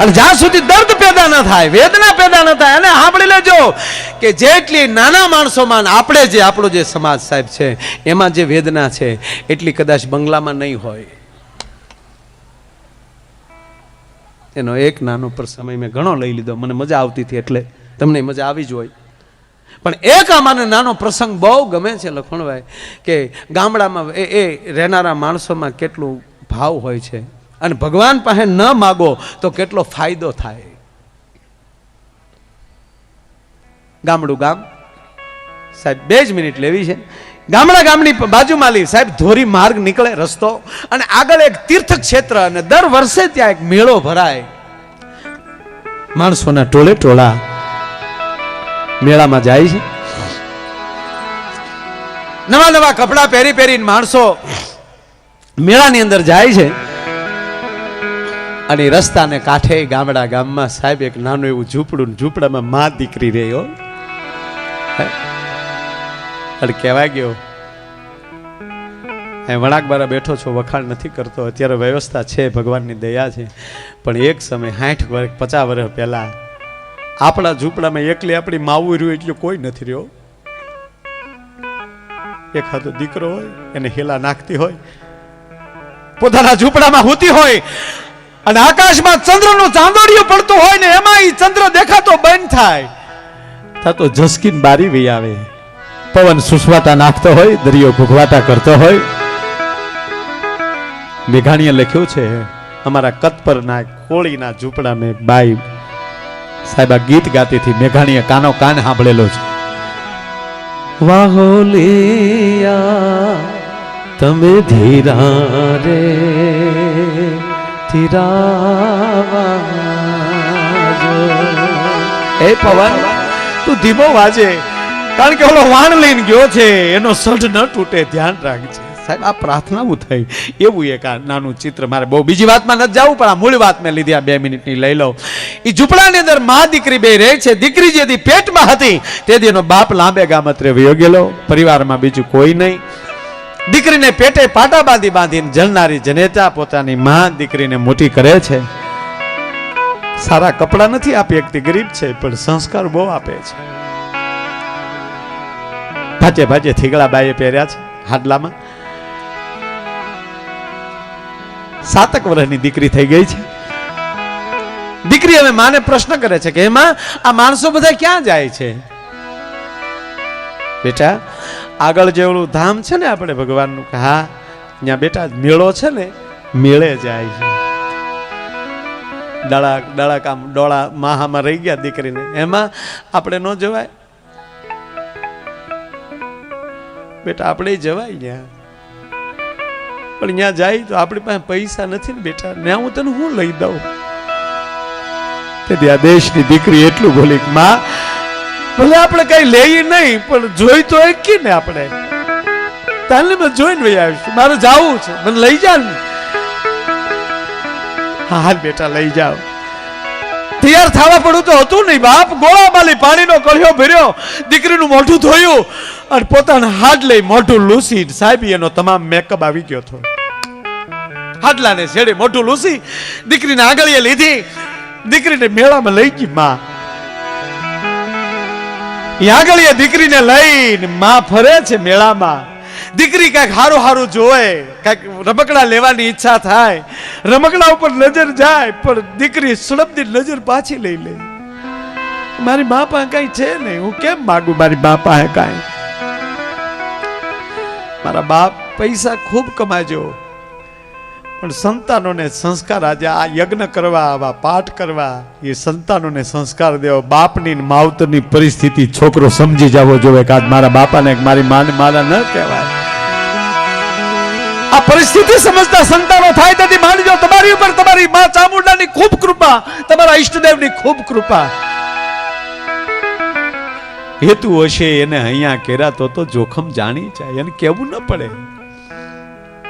અને જ્યાં સુધી દર્દ પેદા ન થાય, વેદના પેદા ન થાય, અને સાંભળી લેજો કે જેટલી નાના માણસોમાં આપણે જે આપણો જે સમાજ સાહેબ છે એમાં જે વેદના છે એટલી કદાચ બંગલામાં નહીં હોય. એનો એક નાનો સમય મેં ઘણો લઈ લીધો, મને મજા આવતી હતી એટલે તમને મજા આવી જ હોય. પણ એક આમાંને નાનો પ્રસંગ બહુ ગમે છે લખણભાઈ, કે ગામડામાં એ રહેનારા માણસોમાં કેટલું ભાવ હોય છે, અને ભગવાન પાસે ન માગો તો કેટલો ફાયદો થાય. ગામડું ગામ સાહેબ 2 જ મિનિટ લેવી છે. ગામની બાજુમાં લી સાહેબ ધોરી માર્ગ નીકળે રસ્તો, અને આગળ એક તીર્થ ક્ષેત્ર, અને દર વર્ષે ત્યાં એક મેળો ભરાય. માણસોના ટોળે ટોળા મેળામાં જાય છે. નવા નવા કપડા પહેરીને માણસો મેળાની અંદર જાય છે. અને રસ્તાને કાંઠે ગામમાં સાહેબ એક નાનું એવું ઝૂંપડું, ઝૂંપડામાં માં દીકરી રહ્યો. કહેવાય ગયો વણાક બારા બેઠો છો, વખાણ નથી કરતો, અત્યારે વ્યવસ્થા છે, ભગવાનની દયા છે. પણ એક સમય 60 વર્ષ 50 વર્ષ પહેલા આપણા ઝૂંપડામાં એકલી આપણી માવું રહ્યું એટલું કોઈ નથી રહ્યો. એકાદો દીકરો હોય એને હેલા નાખતી હોય, પોતાના ઝૂંપડામાં હોતી હોય, અને આકાશમાં ચંદ્રનો ચાંદોડિયો પડતો હોય ને એમાં ઈ ચંદ્ર દેખાતો બંધ થાય, તો ઝસકીન બારી વહી આવે. પવન સુસવાટા નાખતો હોય, દરિયો ઘૂઘવાટા કરતો હોય. મેઘાણીએ લખ્યું છે અમારા કતપરના કોળીના ઝૂંપડા મેં બાઈ સાહેબ આ ગીત ગાતી હતી. મેઘાણીએ કાનો કાન સાંભળેલો છે. વાહોલિયા તમે ધીરા રે ધીરા, એ પવન તું ધીમો વાજે, કારણ કે ઓલો વાણ લઈને ગયો છે, એનો સઢ ન તૂટે, ધ્યાન રાખજે. સાહેબ આ પ્રાર્થનાઓ થઈ. એવું એક આ નાનું ચિત્ર, મારે બહુ બીજી વાતમાં નથી જવું, પણ આ મૂળ વાત મેં લીધી, આ 2 મિનિટની લઈ લઉં. એ ઝૂંપડાની અંદર માં દીકરી બે રહે છે. દીકરી જેથી પેટમાં હતી તેથી એનો બાપ લાંબે ગામત્રે વયો ગયેલો, પરિવારમાં બીજું કોઈ નહીં. દીકરીને પેટે પાટા બાંધીને જલનારી જનેતા પોતાની માં દીકરીને મોટી કરે છે. સારા કપડા નથી આપી શકતી, ગરીબ છે, પણ સંસ્કાર બહુ આપે છે. ભાજે થીગડા બાઈએ પહેર્યા છે હાડલામાં. 7 વર્ષની દીકરી થઈ ગઈ છે. દીકરી હવે માને પ્રશ્ન કરે છે કે એમાં આ માણસો બધા ક્યાં જાય છે? બેટા આગળ જેવડું ધામ છે ને આપણે ભગવાનનું, કે હા ત્યાં બેટા મેળો છે ને, મેળે જાય છે. ડોળા માહામાં રહી ગયા દીકરીને, એમાં આપણે ન જવાય બેટા, આપણે જવાય ત્યાં, પણ ત્યાં જાય તો આપણી પાસે પૈસા નથી ને બેટા, ત્યાં હું તને હું લઈ દઉં. તેથી આ દેશની દીકરી એટલું બોલી કે માં ભલે આપણે કઈ લઈએ નહીં, પણ જોઈ તો એકી ને આપણે તાને મેં જોઈને વહી આવીશું, મારે જાવું છે, મને લઈ જા ને. હા બેટા લઈ જાઓ. તૈયાર થવા પડું તો હતું નહીં. બાપ ગોળા માલી પાણીનો કળિયો ભર્યો, દીકરીનું મોઢું ધોયું અને પોતાના હાથ લઈ મોઢું લૂસી, સાહેબ એનો તમામ મેકઅપ આવી ગયો હતો. હાડલાને છેડે મોઢું લૂસી દીકરીને આંગળીએ લીધી, દીકરીને મેળામાં લઈ ગઈ. માં આંગળીએ દીકરીને લઈને માં ફરે છે મેળામાં. દીકરી કઈક હારું હારું જોવે, કઈક રમકડા લેવાની ઈચ્છા થાય, રમકડા ઉપર નજર જાય, પણ દીકરી સડપથી નજર પાછી લઈ લે. મારી મા પાસે કઈ છે નહીં, હું કેમ માગું મારી મા પાસે કઈ? મારા બાપ પૈસા ખૂબ કમાજો, પણ સંતાનોને સંસ્કાર, આજે આ યજ્ઞ કરવા, આવા પાઠ કરવા, એ સંતાનોને સંસ્કાર દેવો. બાપની માવતરની પરિસ્થિતિ છોકરો સમજી જવો જોઈએ કે આજ મારા બાપાને મારી માને મારા ન કહેવાય. આ પરિસ્થિતિ સમજતા સંતાનો થાય તેથી માનજો તમારી ઉપર તમારી મા ચામુંડાની ખૂબ કૃપા, તમારા ઈષ્ટદેવની ખૂબ કૃપા. હેતુ હશે એને અહીંયા કેરા તો જોખમ જાણી જાય, એને કેવું ન પડે.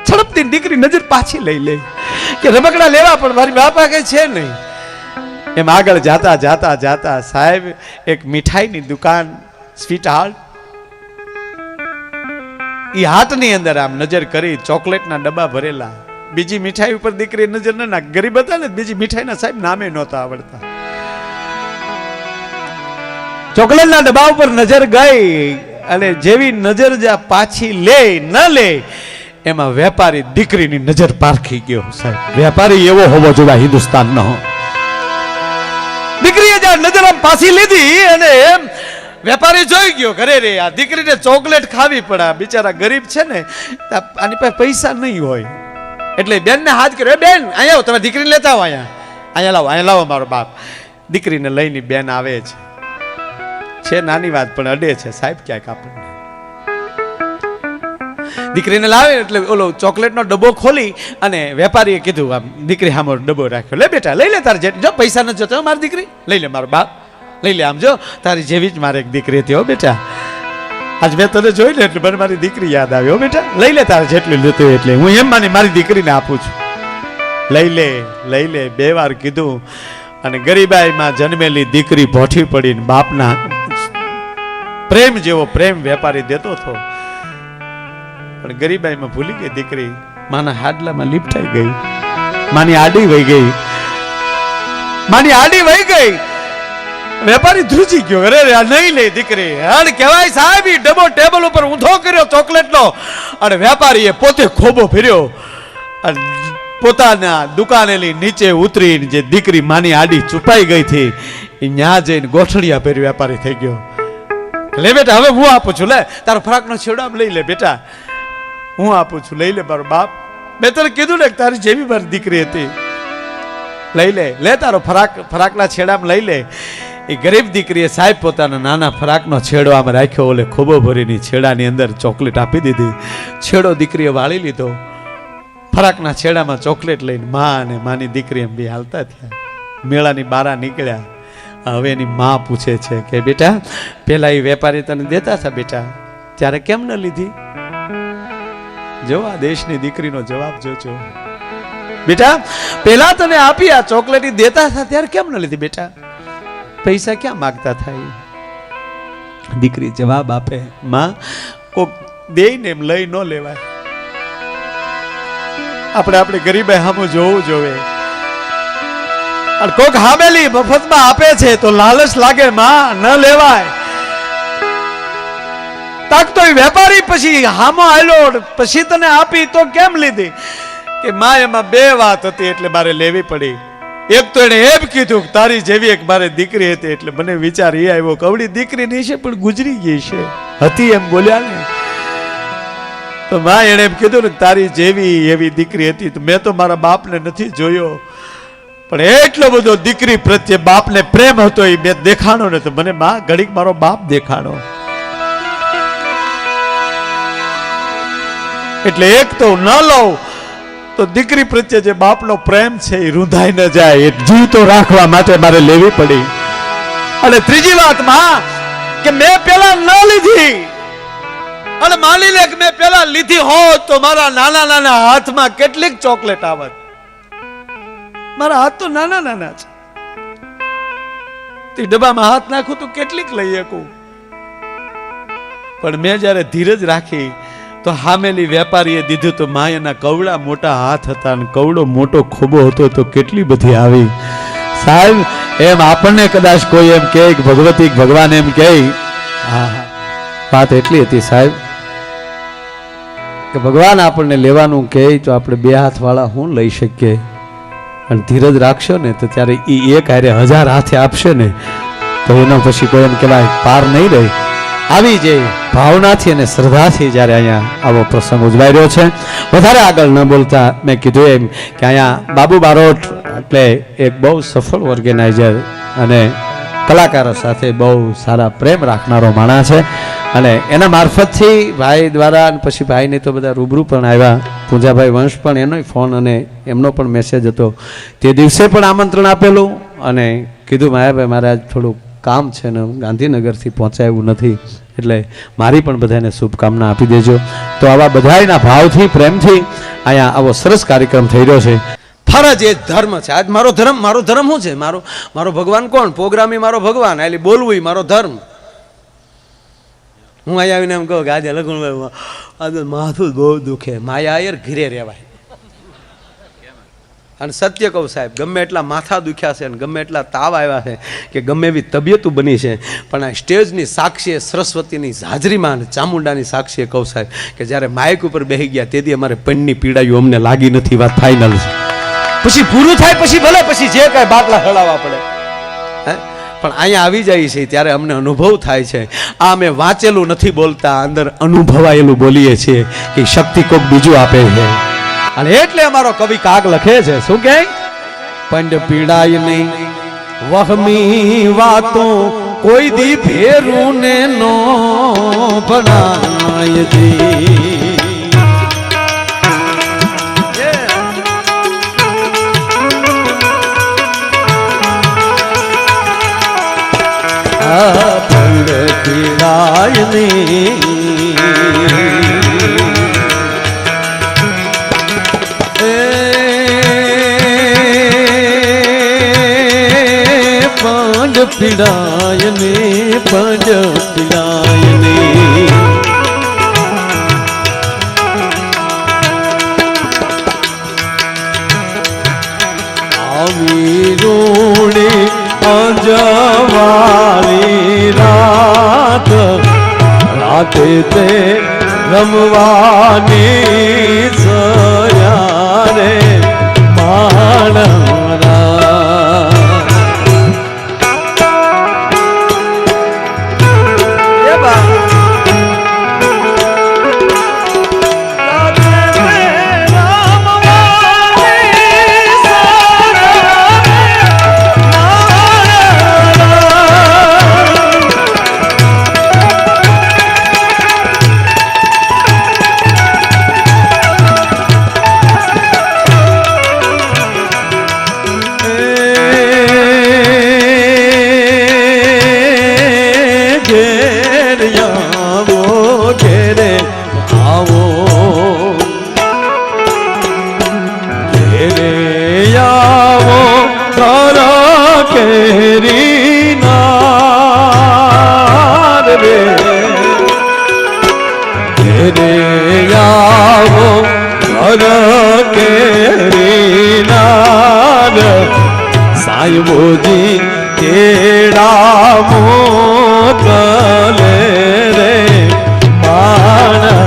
ઝડપથી દીકરી નજર પાછી લઈ લે કે રમકડા લેવા, પણ મારી બાપા કઈ છે નહીં. એમ આગળ જાતા જાતા જાતા સાહેબ એક મીઠાઈની દુકાન, સ્વીટ હાર્ટ, એ હાટની અંદર આમ નજર કરી, ચોકલેટના ડબ્બા ભરેલા, બીજી મીઠાઈ ઉપર દીકરી નજર ના નાખ. ગરીબ હતા ને, બીજી મીઠાઈના સાહેબ નામે નહોતા આવડતા. ચોકલેટના ડબ્બા ઉપર નજર ગઈ અને જેવી નજર જ્યાં પાછી લે ન લે એમાં વેપારી દીકરીની નજર પારખી ગયો. સાહેબ વેપારી એવો હોવો જોઈએ હિન્દુસ્તાનનો. દીકરીએ જ્યાં નજર આમ પાછી લીધી અને એમ વેપારી જોઈ ગયો ઘરે રે આ દીકરીને ચોકલેટ ખાવી પડે, બિચારા ગરીબ છે ને, આની પાસે પૈસા નહીં હોય એટલે બેનને હાથ કર્યો, બેન અહીંયા આવો, તમે દીકરીને લેતા આવો, અહીંયા લાવો મારો બાપ. દીકરીને લઈને બેન આવે છે નાની વાત પણ અડે છે સાહેબ ક્યાંક આપણને. દીકરીને લાવે એટલે ઓલો ચોકલેટનો ડબ્બો ખોલી અને વેપારીએ કીધું, આમ દીકરી સામે ડબ્બો રાખ્યો, લે બેટા લઈ લે તારે, જો પૈસા નથી જોતો મારી દીકરી, લઈ લે મારો બાપ, લઈ લે. આમ જો તારી જેવી જ મારે એક દીકરી હતી હો બેટા, આજ મેં તને જોઈ લે એટલે મને મારી દીકરી યાદ આવી હો બેટા, લઈ લે તારે જેટલું લેતું એટલે, હું એમ મારી દીકરીને આપું છું, લઈ લે 2 વાર કીધું. અને ગરીબાઈમાં જન્મેલી દીકરી ભોઠી પડીને બાપના પ્રેમ જેવો પ્રેમ વેપારી દેતો હતો, પણ ગરીબાઈમાં ભૂલી ગઈ દીકરી. માના હાડલામાં લીપટાઈ ગઈ, માની આડી વહી ગઈ. વેપારી ધ્રુજી ગયો, અરે નહીં લે દીકરી. અને કહેવાય સાહેબ ડબ્બો ટેબલ ઉપર ઊંધો કર્યો ચોકલેટનો અને વેપારીએ પોતે ખોબો ફેર્યો અને પોતાના દુકાનેલી નીચે ઉતરીને જે દીકરી માની આડી છુપાઈ ગઈ હતી એ ન્યા જઈને ગોઠડિયા પહેરી વેપારી થઈ ગયો. લે બેટા હવે હું આપું છું, લે તારો ફરાકનો છેડો લઈ લે બેટા, હું આપું છું, લઈ લે મારો બાપ. મેં તને કીધું ને તારી જેવી મારી દીકરી હતી, લઈ લે તારો ફરાકના છેડામાં લઈ લે. એ ગરીબ દીકરીએ સાહેબ પોતાના નાના ફરાકનો છેડો આમ રાખ્યો, ઓલે ખોબો ભરીની છેડાની અંદર ચોકલેટ આપી દીધી. છેડો દીકરીએ વાળી લીધો, ફરાકના છેડામાં ચોકલેટ લઈને માં અને માની દીકરી એમ બી હાલતા થયા. મેળાની બારા નીકળ્યા. હવે એની માં પૂછે છે કે બેટા પેલા એ વેપારી તને દેતા હતા બેટા, ત્યારે કેમ ન લીધી? જો આ દેશની દીકરીનો જવાબ જોજો. બેટા પેલા તને આપી આ ચોકલેટ દેતા હતા ત્યારે કેમ ન લીધી બેટા? પૈસા ક્યાં માગતા થાય? દીકરી જવાબ આપે, માં કોક દેઈને એમ લઈ ન લેવાય. આપણે ગરીબાઈ સામું જોવું જોવે. અને કોક હામેલી મફતમાં આપે છે તો લાલચ લાગે, માં ન લેવાય. તાક તો વેપારી પછી હામો આયલો પછી તને આપી તો કેમ લીધી? કે માં એમાં 2 વાત હતી એટલે મારે લેવી પડી. એક તો એને એમ કીધું કે તારી જેવી એક મારે દીકરી હતી એટલે મને વિચાર એ આવ્યો કવડી દીકરી નહીં છે પણ ગુજરી ગઈ છે, હતી એમ બોલ્યા ને તો માં એને એમ કીધું ને તારી જેવી એવી દીકરી હતી. તો મેં તો મારા બાપને નથી જોયો પણ એટલો બધો દીકરી પ્રત્યે બાપને પ્રેમ હતો એ મેં દેખાણો ને તો મને માં ઘડીક મારો બાપ દેખાણો. એટલે એક તો ન લઉં તો દીકરી પ્રત્યે જે બાપનો પ્રેમ છે એ રૂંધાઈ ન જાય, એ જીવતો રાખવા માટે મારે લેવી પડી. અને ત્રીજી વાતમાં કે મેં પેલા ન લીધી અને માની લે કે મેં પેલા લીધી હોત તો મારા નાના નાના હાથમાં કેટલીક ચોકલેટ આવત. મારા હાથ તો નાના નાના છે, તે ડબ્બામાં હાથ નાખું તો કેટલીક લઈ શકું. પણ મેં જયારે ધીરજ રાખી તો હામેલી વેપારીએ દીધું તો માયના કવડા મોટા હાથ હતા અને કવડો મોટો ખોબો હતો તો કેટલી બધી આવી. સાહેબ એમ આપણને કદાચ કોઈ એમ કહે કે ભગવતી ભગવાન એમ કહે, હા વાત એટલી હતી સાહેબ કે ભગવાન આપણને લેવાનું કહે તો આપણે 2 હાથ વાળા હું લઈ શકીએ. અને ધીરજ રાખશો ને તો ત્યારે એ એક હારે 1000 હાથે આપશે ને તો એનો પછી કોઈ એમ કહેવાય પાર નહીં રહે. આવી જે ભાવનાથી અને શ્રદ્ધાથી જ્યારે અહીંયા આવો પ્રસંગ ઉજવાઈ રહ્યો છે, વધારે આગળ ન બોલતા મેં કીધું એમ કે અહીંયા બાબુ બારોટ એટલે એક બહુ સફળ ઓર્ગેનાઇઝર અને કલાકારો સાથે બહુ સારા પ્રેમ રાખનારો માણસ છે. અને એના મારફતથી ભાઈ દ્વારા અને પછી ભાઈને તો બધા રૂબરૂ પણ આવ્યા. પૂજાભાઈ વંશ પણ એનોય ફોન અને એમનો પણ મેસેજ હતો. તે દિવસે પણ આમંત્રણ આપેલું અને કીધું માયાભાઈ મારે આજ થોડું કામ છે ને ગાંધીનગરથી પહોંચાયું નથી એટલે મારી પણ બધાને શુભકામના આપી દેજો. તો આવા બધાના ભાવથી પ્રેમથી અહીંયા આવો સરસ કાર્યક્રમ થઈ રહ્યો છે. ફરજ એ ધર્મ છે. આજ મારો ધર્મ શું છે? મારો ભગવાન કોણ? પ્રોગ્રામી મારો ભગવાન, એટલે બોલવું મારો ધર્મ. હું અહીંયા આવીને એમ કહું કે આજે લગ્ન આજે માથું બહુ દુખે, માયા યાર ઘીરે રહેવાય. અને સત્ય કહું સાહેબ, ગમે એટલા માથા દુખ્યા છે અને ગમે એટલા તાવ આવ્યા છે કે ગમે એવી તબિયતું બની છે, પણ આ સ્ટેજની સાક્ષીએ સરસ્વતીની હાજરીમાં અને ચામુંડાની સાક્ષીએ કહું સાહેબ કે જ્યારે માઇક ઉપર બેસી ગયા તેથી અમારે પણની પીડાયું અમને લાગી નથી. વાત ફાઇનલ છે. પછી પૂરું થાય પછી ભલે પછી જે કાંઈ બાટલા હલાવવા પડે, હે, પણ અહીંયા આવી જાય છે ત્યારે અમને અનુભવ થાય છે. આ અમે વાંચેલું નથી બોલતા, અંદર અનુભવાયેલું બોલીએ છીએ કે શક્તિ કોક બીજું આપે છે. અને એટલે અમારો કવિ કાગ લખે છે, શું કે પંડ પીડાય નહીં વહમી વાતો કોઈ દી ફેરું ને નો બનાય જી. પંડ પીડાય નહીં પીડાય ને પંજ પીડાય ને આવી રોડે અંજવાળી રાત રાતે તે રમવાની સયા રે માણરા. સાહેબોજી કેડા મોકલે રે માણરા.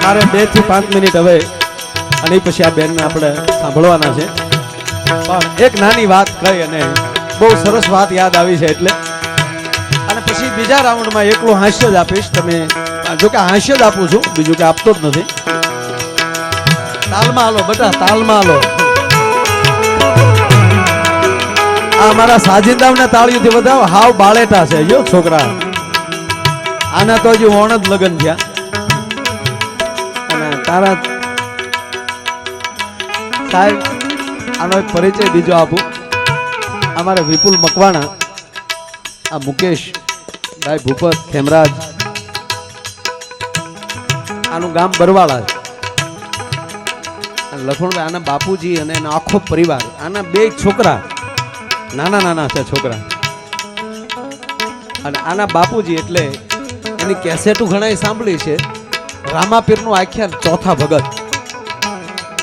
મારે 2 થી 5 મિનિટ હવે અને પછી આ બેનને આપણે સાંભળવાના છે, પણ એક નાની વાત કહી અને બહુ સરસ વાત યાદ આવી છે એટલે, અને પછી બીજા રાઉન્ડમાં એકલું હાસ્ય જ આપીશ. તમે જો કે હાસ્ય જ આપું છું, બીજું કે આપતો જ નથી. તાલમાં હાલો બેટા, તાલમાં હાલો. આ મારા સાજિંદાઓને તાળીઓથી વધાવો. હાવ બાળેટા છે જો છોકરા, આના તો હજી ઓણ જ લગ્ન થયા. અને તારા સાહેબ આનો એક પરિચય બીજો આપું. અમારા વિપુલ મકવાણા, આ મુકેશ ભાઈ ભૂપત ખેમરાજ, આનું ગામ બરવાળા છે. લખણભાઈ આના બાપુજી અને એનો આખો પરિવાર, આના 2 છોકરા નાના નાના છે છોકરા, અને આના બાપુજી એટલે એની કેસેટો ઘણા સાંભળી છે. રામાપીરનું આખ્યાન ચોથા ભગત,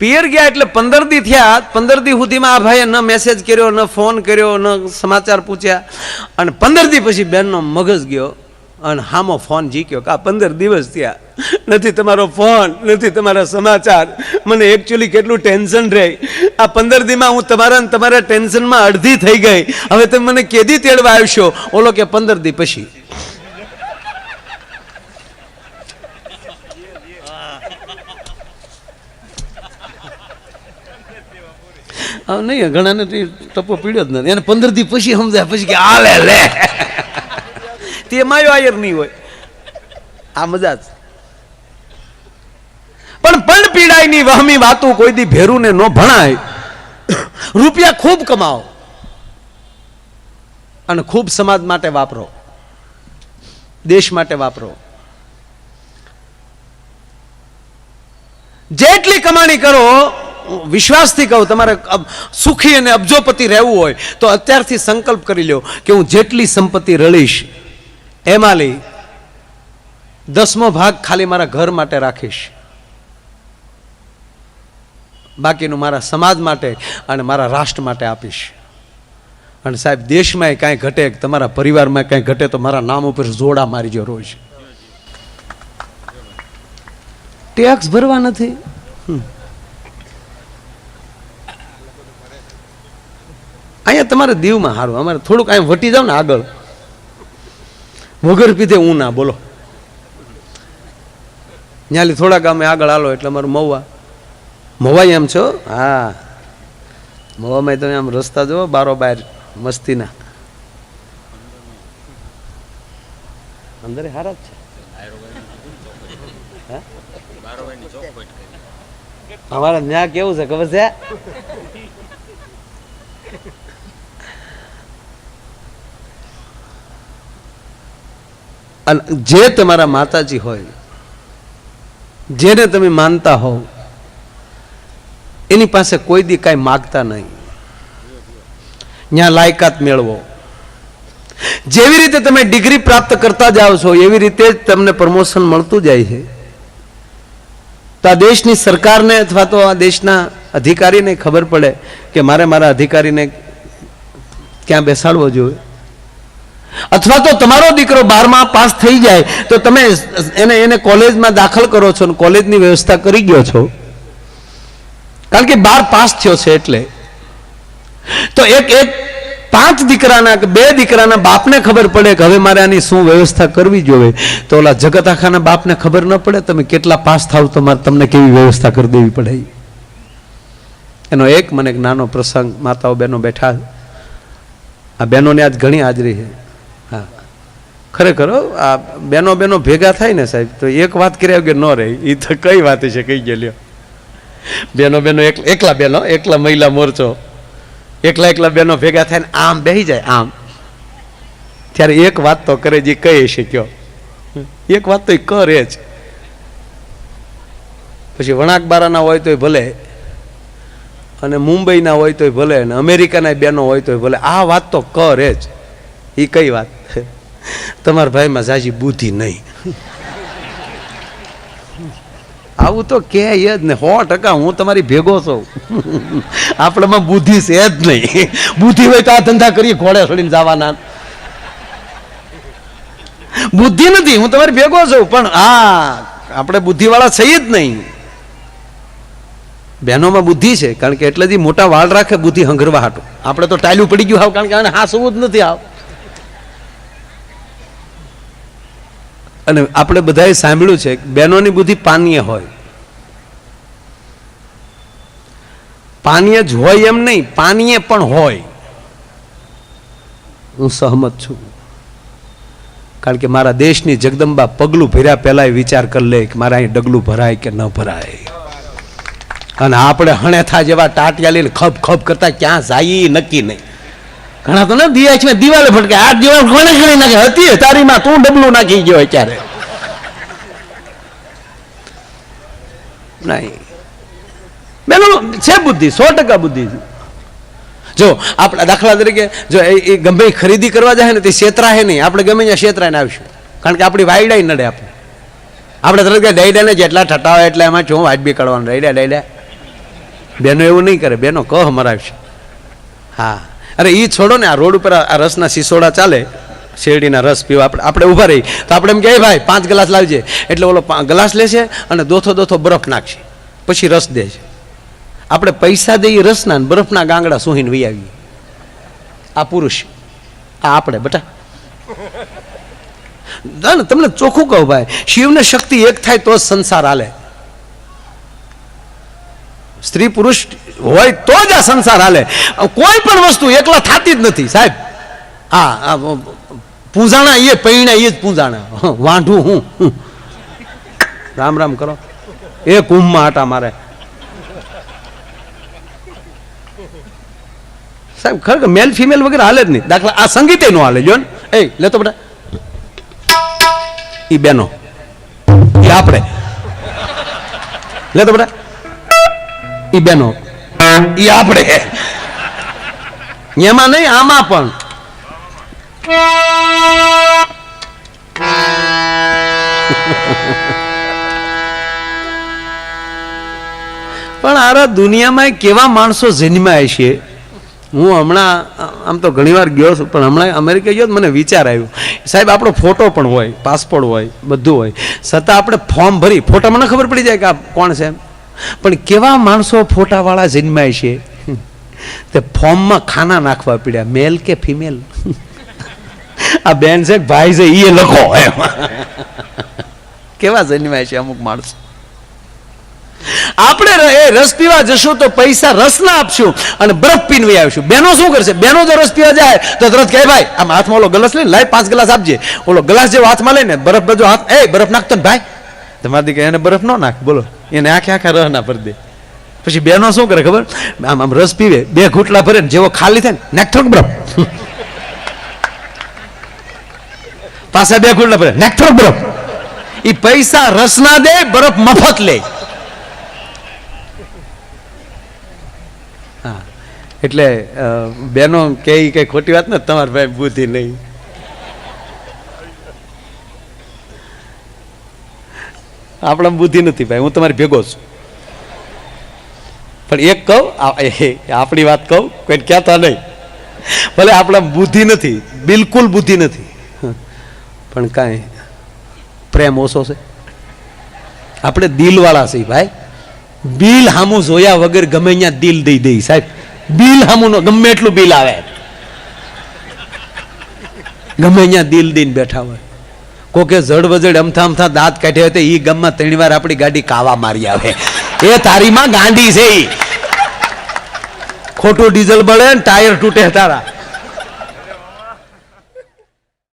પિયર ગયા એટલે 15 દી થયા. 15 દી સુધીમાં આ ભાઈએ ન મેસેજ કર્યો, ન ફોન કર્યો, ન સમાચાર પૂછ્યા. અને 15 દી પછી બેનનો મગજ ગયો અને હામો ફોન જીક્યો કે આ 15 દિવસ થયા, નથી તમારો ફોન, નથી તમારા સમાચાર, મને એકચ્યુઅલી કેટલું ટેન્શન રહે. આ 15 દીમાં હું તમારા ટેન્શનમાં અડધી થઈ ગઈ, હવે તમે મને કેદી તેડવા આવશો? ઓલો કે 15 દી પછી. નહીં, ઘણાને ટપ્પો પીડ્યો જ નથી. એને 15 દી પછી સમજાય, પછી કે આલે લે તે માયો આયર નહીં હોય. આ મજા જ. પણ પીડાય ની વહમી વાતું કોઈ દી ભેરું ને ન ભણાય. રૂપિયા ખૂબ કમાઓ અને ખૂબ સમાજ માટે વાપરો, દેશ માટે વાપરો. જેટલી કમાણી કરો, વિશ્વાસથી કહું, તમારે સુખી અને અબજોપતિ રહેવું હોય તો અત્યારથી સંકલ્પ કરી લો કે હું જેટલી સંપત્તિ રળીશ એમાં લઈ 10મો ભાગ ખાલી મારા ઘર માટે રાખીશ, બાકીનું મારા સમાજ માટે અને મારા રાષ્ટ્ર માટે આપીશ. અને સાહેબ, દેશમાં કાંઈ ઘટે, તમારા પરિવારમાં કાંઈ ઘટે તો મારા નામ ઉપર જોડા મારીજો રોજ. ટેક્સ ભરવા નથી. અહીંયા તમારે દીવમાં સારું, અમારે થોડુંક અહીંયા વટી જાવ ને આગળ, વગર પીધે હું ના બોલો. ન્યાલી થોડા ગામે આગળ હાલો એટલે અમારું મહુવા એમ છો? હા, મહુવામાં તમે આમ રસ્તા જુઓ બારોબાર મસ્તીના, અંદર હારા જ છે. અમારે ત્યાં કેવું છે ખબર છે? અને જે તમારા માતાજી હોય, જેને તમે માનતા હોવ, એની પાસે કોઈ દી કાંઈ માગતા નહીં. ત્યાં લાયકાત મેળવો. જેવી રીતે તમે ડિગ્રી પ્રાપ્ત કરતા જાઓ છો એવી રીતે જ તમને પ્રમોશન મળતું જાય છે. તો આ દેશની સરકારને અથવા તો આ દેશના અધિકારીને ખબર પડે કે મારે મારા અધિકારીને ક્યાં બેસાડવો જોઈએ. અથવા તો તમારો દીકરો 12મા પાસ થઈ જાય તો તમે એને કોલેજમાં દાખલ કરો છો, કોલેજની વ્યવસ્થા કરી ગયો છો, કારણ કે 12 પાસ થયો છે. એટલે તો એક 5 દીકરાના કે 2 દીકરાના બાપને ખબર પડે કે હવે મારે આની શું વ્યવસ્થા કરવી જોઈએ, તો ઓલા જગત આખાના બાપને ખબર ન પડે તમે કેટલા પાસ થાવ તો તમને કેવી વ્યવસ્થા કરી દેવી પડે. એનો મને એક નાનો પ્રસંગ, માતાઓ બહેનો બેઠા, આ બહેનોને આજ ઘણી હાજરી છે. હા, ખરેખર આ બહેનો ભેગા થાય ને સાહેબ તો એક વાત કર્યા વગર ન રહે. એ તો કઈ વાત છે, કઈ ગયેલ્યો. બહેનો એકલા મહિલા મોરચો, એકલા બહેનો ભેગા થાય ને આમ બેસી જાય આમ, ત્યારે એક વાત તો કરે જે કહે છે, કયો એક વાત તો એ કરે જ. પછી વણાકબારાના હોય તોય ભલે, અને મુંબઈના હોય તોય ભલે, અને અમેરિકાના બહેનો હોય તોય ભલે, આ વાત તો કરે જ. એ કઈ વાત? તમારા ભાઈમાં જાજી બુદ્ધિ નહીં. આવું તો કે જ ને 100%. હું તમારી ભેગો છું. આપણામાં બુદ્ધિ છે જ નહીં. બુદ્ધિ હોય તો આ ધંધા કરીએ, ઘોડે ચડીને જવાના. બુદ્ધિ નથી, હું તમારી ભેગો છું, પણ આપણે બુદ્ધિવાળા છીએ જ નહીં. બહેનોમાં બુદ્ધિ છે, કારણ કે એટલે જ મોટા વાળ રાખે બુદ્ધિ હંગરવા હાટું. આપણે તો ટાયલું પડી ગયું હાવ, કારણ કે આને હાસવું જ નથી આવ. અને આપણે બધાએ સાંભળ્યું છે બહેનોની બુદ્ધિ પાનીય હોય. પાનીય જ હોય એમ નહીં, પાનીય પણ હોય. હું સહમત છું, કારણ કે મારા દેશની જગદંબા પગલું ભર્યા પહેલા વિચાર કરી લે કે મારા અહીં ડગલું ભરાય કે ન ભરાય. અને આપણે હણેથા જેવા ટાટિયા લઈને ખપ ખપ કરતા ક્યાં જાય નક્કી નહીં. ઘણા તો ને દિવાલે ફટકે આ દિવાલ ઘણે ઘણી નાખે હતી તારીમાં તું ડબલું નાખી ગયો અત્યારે. નહીં બેનો છે બુદ્ધિ, 100% બુદ્ધિ. જો આપણે દાખલા તરીકે જો એ ગમે ખરીદી કરવા જાય ને તે છેતરાય નહીં, આપણે ગમે ત્યાં છેતરાઈને આવીશું, કારણ કે આપણી વાયડા નડે. આપણે તરત કે ડાયડાને જેટલા ઠટાવે એટલે એમાં શું વાજબી કરવાનું, ડાયડા બેનો એવું નહીં કરે, બેનો કહ મરાવશે. હા, અરે એ છોડો ને, આ રોડ ઉપર આ રસના સિસોડા ચાલે, શેરડીના રસ પીવા આપણે ઊભા રહી તો આપણે એમ કહીએ ભાઈ 5 ગ્લાસ લાવજે, એટલે ઓલો ગ્લાસ લેશે અને દોથો બરફ નાખશે, પછી રસ દે છે. આપણે પૈસા દઈએ રસના ને બરફના ગાંગડા સૂહીને વી આવીએ. આ પુરુષ, આ આપણે બટા. તમને ચોખ્ખું કહું ભાઈ, શિવને શક્તિ એક થાય તો જ સંસાર હાલે. સ્ત્રી પુરુષ હોય તો જ આ સંસાર હાલે. કોઈ પણ વસ્તુ એકલા થતી જ નથી સાહેબ. આ પૂંજાણા એ પૈણા એ જ પૂંજાણા, વાંઢું હું. રામ રામ કરો, એ કુંભમાં આટા મારે સાહેબ. ખરેખર મેલ ફિમેલ વગેરે હાલે જ નહીં. દાખલા આ સંગીતે નો હાલે. જો ને એ લેતો બેટા, ઈ બેનો, ઈ આપણે લેતો બેટા, ઈ બેનો, ઈ આપણે. એમાં નહીં, આમાં પણ. પણ આ દુનિયામાં કેવા માણસો જન્માય છે. હું હમણાં આમ તો ઘણી વાર ગયો છું, પણ હમણાં અમેરિકા ગયો મને વિચાર આવ્યો, સાહેબ આપણો ફોટો પણ હોય, પાસપોર્ટ હોય, બધું હોય, છતાં આપણે ફોર્મ ભરી ફોટામાં ન ખબર પડી જાય કે આ કોણ છે. પણ કેવા માણસો ફોટાવાળા જન્માય છે. તે ફોર્મમાં ખાના નાખવા પડ્યા, મેલ કે ફિમેલ. આ બેન છે ભાઈ છે એ લખો એમ. કેવા જન્માય છે અમુક માણસો. આપણે એ રસ પીવા જશું તો પૈસા રસના આપશું અને બરફ પીને આવીશું. બેનો શું કરશે? બેનો જો રસ પીવા જાય તો તરત કહે ભાઈ આમ હાથમાં ઓલો ગ્લાસ લઈને લાય 5 ગ્લાસ આપજે. ઓલો ગ્લાસ જેવો હાથમાં લઈને બરફ બધો હાથ, એ બરફ નાખતો ને ભાઈ. તમારે દીકરા એને બરફ ન નાખ, બોલો એને આખા રહ ના ભરી દે. પછી બેનો શું કરે ખબર? આમ આમ રસ પીવે, 2 ઘૂંટલા ભરે ને જેવો ખાલી થાય ને નાખ થોડુંક બરફ, પાછા 2 ઘૂંટલા ભરે નાખ થોડુંક બરફ. એ પૈસા રસના દે, બરફ મફત લે. એટલે બેનો કે કઈ ખોટી વાત ને, તમારે ભાઈ બુદ્ધિ નહીં. આપણા બુદ્ધિ નથી ભાઈ, હું તમારી ભેગો છું. પણ એક કહું, આપણી વાત કહું, કોઈ કહેતા નહીં. ભલે આપણા બુદ્ધિ નથી, બિલકુલ બુદ્ધિ નથી, પણ કાંઈ પ્રેમ ઓછો છે. આપણે દિલવાળા છીએ ભાઈ. બિલ હામું જોયા વગર ગમે ત્યાં દિલ દઈ દઈ સાહેબ. બિલ હામું નો ગમે એટલું બિલ આવે, ગમે ત્યાં દિલ દઈને બેઠા હોય. કોકે જડ વજડ અમથા દાંત કાઢ્યા હોય તો ઈ ગામમાં 3 વાર આપણી ગાડી કાવા મારી આવે. એ તારીમાં ગાંડી છે. ખોટું ડીઝલ બળે ને ટાયર તૂટે તારા.